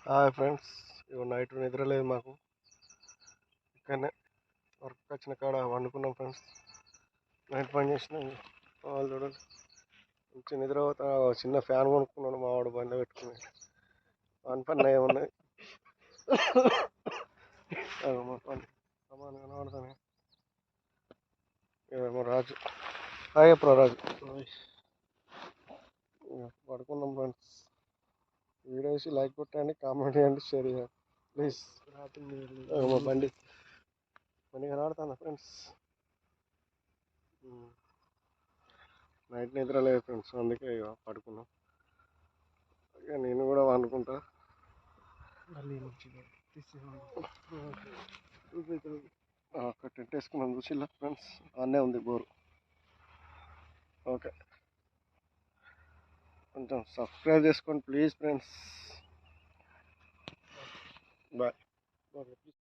Hi friends, ఇవి night నిద్రలేదు మాకు. ఇక్కడనే వర్క్ వచ్చిన కాడ వండుకున్నాం ఫ్రెండ్స్. నైట్ పని చేసినాం. వాళ్ళు చూడండి మంచి నిద్ర పోతా. చిన్న ఫ్యాన్ కొనుక్కున్నాను మా వాడు బండి పెట్టుకుని. పని పని ఏమున్నాయి మా పని సమాన్ కనబడతానే. ఇదేమో రాజు. హాయ్ అప్పుడు రాజు. పడుకున్నాం ఫ్రెండ్స్. వీడియో వేసి లైక్ కొట్టండి, కామెంట్ చేయండి, షేర్ చేయండి ప్లీజ్. మా బండి కనబడుతుందా ఫ్రెండ్స్? నైట్ నిద్ర లేదు ఫ్రెండ్స్, అందుకే ఇక పడుకున్నాం. ఇక నేను కూడా వండుకుంటా. అక్కడ టెంట్ వేసుకున్నాం చూసిల్లా ఫ్రెండ్స్, అన్నే ఉంది బోరు. ఓకే, కొంచెం సబ్స్క్రైబ్ చేసుకోండి ప్లీజ్ ఫ్రెండ్స్. బాయ్.